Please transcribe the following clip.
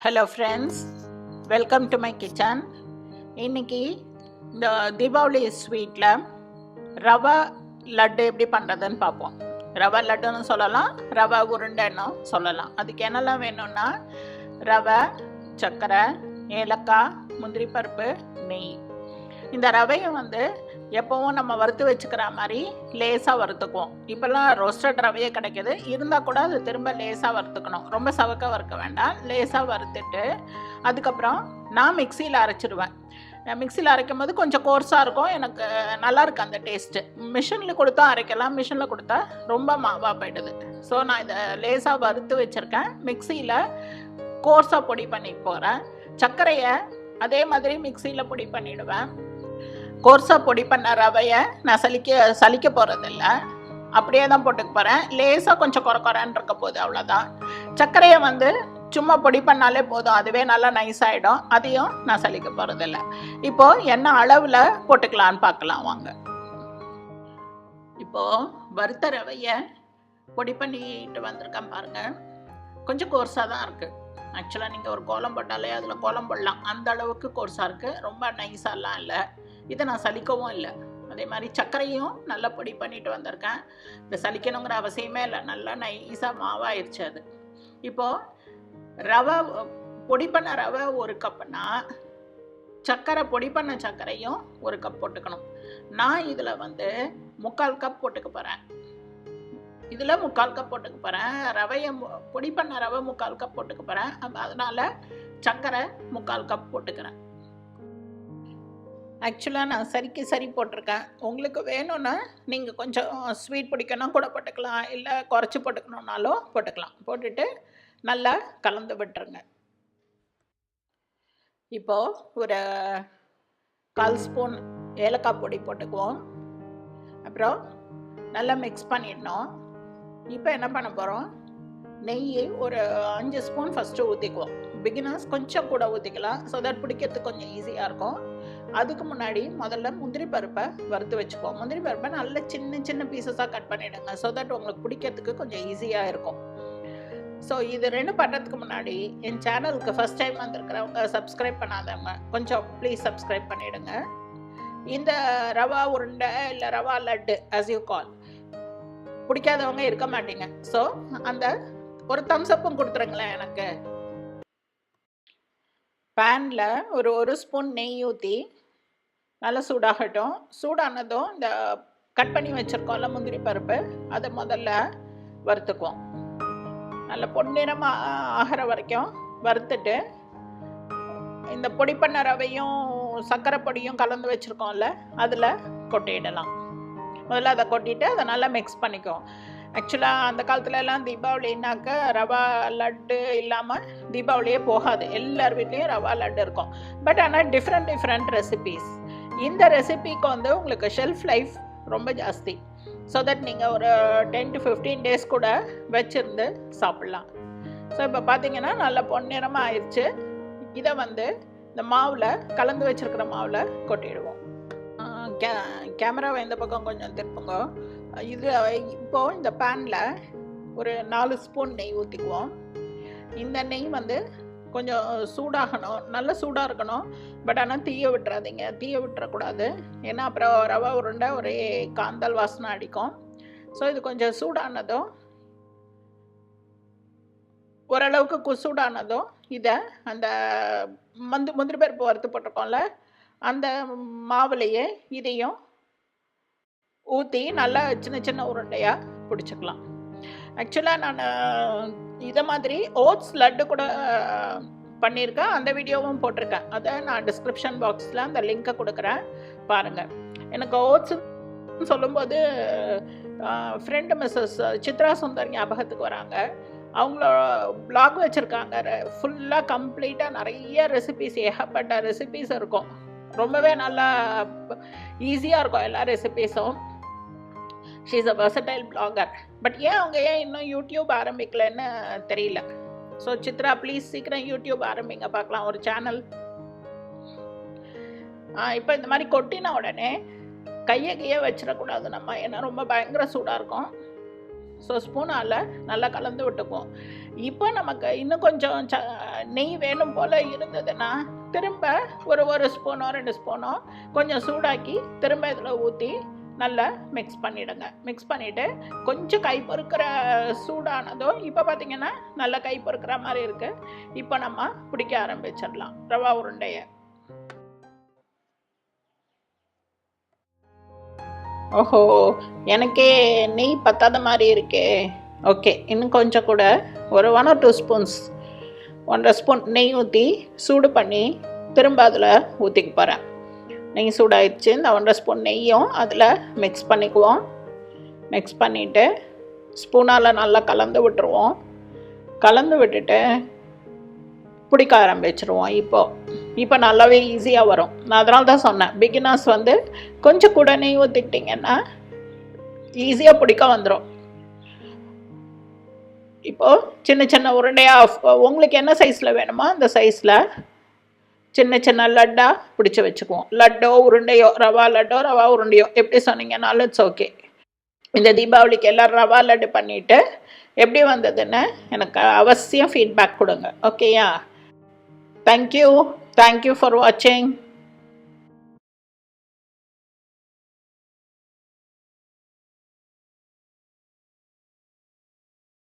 Hello friends, welcome to my kitchen. இன்றைக்கி இந்த தீபாவளி ஸ்வீட்டில் ரவா லட்டு எப்படி பண்ணுறதுன்னு பார்ப்போம். ரவா லட்டுன்னு சொல்லலாம், ரவா உருண்டைன்னு சொல்லலாம். அதுக்கு என்னெல்லாம் வேணும்னா ரவை, சர்க்கரை, ஏலக்காய், முந்திரி பருப்பு, நெய். இந்த ரவையை எப்போவும் நம்ம வறுத்து வச்சுக்கிற மாதிரி லேசாக வறுத்துக்குவோம். இப்போல்லாம் ரோஸ்டட் ரவையே கிடைக்கிது, இருந்தால் கூட அது திரும்ப லேசாக வறுத்துக்கணும். ரொம்ப சவக்க வறுக்க வேண்டாம், லேசாக வறுத்துட்டு அதுக்கப்புறம் நான் மிக்சியில் அரைச்சிடுவேன். மிக்சியில் அரைக்கும் போது கொஞ்சம் கோர்ஸாக இருக்கும், எனக்கு நல்லாயிருக்கு அந்த டேஸ்ட்டு. மிஷினில் கொடுத்தா அரைக்கலாம், மிஷினில் கொடுத்தா ரொம்ப மாவாக போயிடுது. ஸோ நான் இதை லேசாக வறுத்து வச்சுருக்கேன், மிக்சியில் கோர்ஸாக பொடி பண்ணி போகிறேன். சர்க்கரையை அதே மாதிரி மிக்சியில் பொடி பண்ணிவிடுவேன். கோர்ஸாக பொடி பண்ண ரவையை நான் சலிக்க போகிறதில்ல, அப்படியே தான் போட்டுக்க போகிறேன். லேசாக கொஞ்சம் குறைன்னு இருக்க போகுது, அவ்வளோதான். சர்க்கரையை சும்மா பொடி பண்ணாலே போதும், அதுவே நல்லா நைஸ் ஆகிடும். அதையும் நான் சலிக்க போகிறதில்ல. இப்போது என்ன அளவில் போட்டுக்கலான்னு பார்க்கலாம் வாங்க. இப்போது வறுத்த ரவையை பொடி பண்ணிட்டு வந்திருக்கேன் பாருங்கள். கொஞ்சம் கோர்ஸாக தான் இருக்குது. ஆக்சுவலாக நீங்கள் ஒரு கோலம் போட்டாலே அதில் கோலம் போடலாம், அந்த அளவுக்கு கோர்ஸாக இருக்குது, ரொம்ப நைஸாலாம் இல்லை. இதை நான் சலிக்கவும் இல்லை. அதே மாதிரி சர்க்கரையும் நல்லா பொடி பண்ணிட்டு வந்திருக்கேன். இந்த சலிக்கணுங்கிற அவசியமே இல்லை, நல்லா நைஸாக மாவாயிருச்சு அது. இப்போது ரவை பொடி பண்ண ரவை 1 கப்புனா சர்க்கரை பொடி பண்ண சர்க்கரையும் 1 கப் போட்டுக்கணும். நான் இதில் 3/4 கப் போட்டுக்க போகிறேன். இதில் 3/4 கப் போட்டுக்க போகிறேன். ரவையை பொடி பண்ண ரவை 3/4 கப் போட்டுக்க போகிறேன். அதனால் சர்க்கரை 3/4 கப் போட்டுக்கிறேன். ஆக்சுவலாக நான் சரி போட்டிருக்கேன். உங்களுக்கு வேணும்னா நீங்கள் கொஞ்சம் ஸ்வீட் பிடிக்கணும் கூட போட்டுக்கலாம், இல்லை குறைச்சி போட்டுக்கணுன்னாலும் போட்டுக்கலாம். போட்டுட்டு நல்லா கலந்து விட்டுருங்க. இப்போது ஒரு 1/4 ஸ்பூன் ஏலக்காய் பொடி போட்டுக்குவோம். அப்புறம் நல்லா மிக்ஸ் பண்ணிடணும். இப்போ என்ன பண்ண போகிறோம், நெய் ஒரு 5 ஸ்பூன் ஃபஸ்ட்டு ஊற்றிக்குவோம். பிகினர்ஸ் கொஞ்சம் கூட ஊற்றிக்கலாம், ஸோ தட் பிடிக்கிறதுக்கு கொஞ்சம் ஈஸியாக இருக்கும். அதுக்கு முன்னாடி முதல்ல முந்திரி பருப்பை வறுத்து வச்சுக்குவோம். முந்திரி பருப்பை நல்ல சின்ன பீசஸாக கட் பண்ணிவிடுங்க, ஸோ தட் உங்களுக்கு பிடிக்கிறதுக்கு கொஞ்சம் ஈஸியாக இருக்கும். ஸோ இது 2 பண்ணுறதுக்கு முன்னாடி என் சேனலுக்கு ஃபஸ்ட் டைம் வந்திருக்கிறவங்க, சப்ஸ்கிரைப் பண்ணாதவங்க கொஞ்சம் ப்ளீஸ் சப்ஸ்கிரைப் பண்ணிவிடுங்க. இந்த ரவா உருண்டை இல்லை rava laddu as you call பிடிக்காதவங்க இருக்க மாட்டீங்க. ஸோ அந்த ஒரு தம்ஸ் அப்பும் கொடுத்துருங்களேன் எனக்கு. பேனில் ஒரு ஸ்பூன் நெய் ஊற்றி நல்லா சூடாகட்டும். சூடானதும் இந்த கட் பண்ணி வச்சுருக்கோம்ல முந்திரி பருப்பு, அதை முதல்ல வறுத்துக்குவோம். நல்லா பொன்னிறமாக ஆகிற வரைக்கும் வறுத்துட்டு இந்த பொடி பண்ண ரவையும் சர்க்கரை பொடியும் கலந்து வச்சுருக்கோம்ல அதில் கொட்டிடலாம். முதல்ல அதை கொட்டிட்டு அதை நல்லா மிக்ஸ் பண்ணிக்குவோம். ஆக்சுவலாக அந்த காலத்துலலாம் தீபாவளினாக்க ரவா லட்டு இல்லாமல் தீபாவளியே போகாது. எல்லார் வீட்லேயும் ரவா லட்டு இருக்கும். பட் ஆனால் டிஃப்ரெண்ட் ரெசிபீஸ். இந்த ரெசிபிக்கு உங்களுக்கு ஷெல்ஃப் லைஃப் ரொம்ப ஜாஸ்தி. ஸோ தட் நீங்கள் ஒரு 10 to 15 days கூட வச்சுருந்து சாப்பிட்லாம். ஸோ இப்போ பார்த்தீங்கன்னா நல்லா பொன்னிறமாக ஆயிடுச்சு. இதை இந்த மாவில் கலந்து வச்சுருக்கிற மாவில் கொட்டிடுவோம். கேமராவை இந்த பக்கம் கொஞ்சம் திருப்புங்க. இது இப்போது இந்த பேனில் ஒரு 4 ஸ்பூன் நெய் ஊற்றிக்குவோம். இந்த நெய் கொஞ்சம் சூடாகணும், நல்ல சூடாக இருக்கணும். பட் ஆனால் தீய விட்டுறாதீங்க, தீய விட்டுறக்கூடாது. ஏன்னா அப்புறம் ரவை உருண்டை ஒரே காந்தல் வாசனை அடிக்கும். ஸோ இது கொஞ்சம் சூடானதும், ஓரளவுக்கு சூடானதும் இதை அந்த முந்திரி பருப்பு வறுத்து போட்டிருக்கோம்ல அந்த மாவுலையே இதையும் ஊற்றி நல்லா சின்ன உருண்டையாக பிடிச்சிக்கலாம். ஆக்சுவலாக நான் இதை மாதிரி ஓட்ஸ் லட்டு கூட பண்ணியிருக்கேன், அந்த வீடியோவும் போட்டிருக்கேன். அதை நான் டிஸ்கிரிப்ஷன் பாக்ஸில் அந்த லிங்க்கை கொடுக்குறேன், பாருங்கள். எனக்கு ஓட்ஸ் சொல்லும்போது ஃப்ரெண்டு மிஸ்ஸஸ் சித்ரா சுந்தர் ஞாபகத்துக்கு வராங்க. அவங்களோட பிளாக் வச்சுருக்காங்க, ஃபுல்லாக கம்ப்ளீட்டாக நிறைய ரெசிபீஸ், ஏகப்பட்ட ரெசிபீஸ் இருக்கும். ரொம்பவே நல்லா ஈஸியாக இருக்கும் எல்லா ரெசிபீஸும். She is a versatile blogger. But அவங்க இன்னும் யூடியூப் ஆரம்பிக்கலன்னு தெரியல. ஸோ சித்ரா ப்ளீஸ் சீக்கிரம் யூடியூப் ஆரம்பிங்க, பார்க்கலாம் ஒரு சேனல். இப்போ இந்த மாதிரி கொட்டின உடனே கையை வச்சிடக்கூடாது நம்ம, ஏன்னா ரொம்ப பயங்கர சூடாக இருக்கும். ஸோ ஸ்பூனால் நல்லா கலந்து விட்டுக்குவோம். இப்போ நமக்கு இன்னும் கொஞ்சம் நெய் வேணும் போல் இருந்ததுன்னா திரும்ப ஒரு ஸ்பூனோ 2 ஸ்பூனோ கொஞ்சம் சூடாக்கி திரும்ப இதில் ஊற்றி நல்லா மிக்ஸ் பண்ணிவிடுங்க. மிக்ஸ் பண்ணிவிட்டு கொஞ்சம் கை பொறுக்கிற சூடானதும் இப்போ பார்த்திங்கன்னா நல்லா கை பொறுக்கிற மாதிரி இருக்குது. இப்போ நம்ம பிடிக்க ஆரம்பிச்சிடலாம் ரவா உருண்டையை. ஓஹோ, எனக்கே நெய் பத்தாத மாதிரி இருக்கே. ஓகே, இன்னும் கொஞ்சம் கூட ஒரு 1 or 2 ஸ்பூன்ஸ் 1.5 ஸ்பூன் நெய் ஊற்றி சூடு பண்ணி திரும்ப அதில் ஊற்றிக்க போகிறேன். நெய் சூடாயிடுச்சு. இந்த 1.5 ஸ்பூன் நெய்யும் அதில் மிக்ஸ் பண்ணிக்குவோம். மிக்ஸ் பண்ணிவிட்டு ஸ்பூனால் நல்லா கலந்து விட்டுருவோம். கலந்து விட்டுட்டு பிடிக்க ஆரம்பிச்சிருவோம். இப்போ நல்லாவே ஈஸியாக வரும். நான் அதனால தான் சொன்னேன், பிகினர்ஸ் வந்து கொஞ்சம் கூட நெய் ஊற்றிக்கிட்டிங்கன்னா ஈஸியாக பிடிக்க வந்துடும். இப்போது சின்ன சின்ன உருண்டையாக உங்களுக்கு என்ன சைஸில் வேணுமோ அந்த சைஸில் சின்ன சின்ன லட்டாக பிடிச்சி வச்சுக்குவோம். லட்டோ உருண்டையோ, ரவா லட்டோ ரவா உருண்டையோ எப்படி சொன்னீங்கன்னாலும் இட்ஸ் ஓகே. இந்த தீபாவளிக்கு எல்லோரும் ரவா லட்டு பண்ணிவிட்டு எப்படி வந்ததுன்னு எனக்கு அவசியம் ஃபீட்பேக் கொடுங்க. ஓகேயா? Thank you for watching.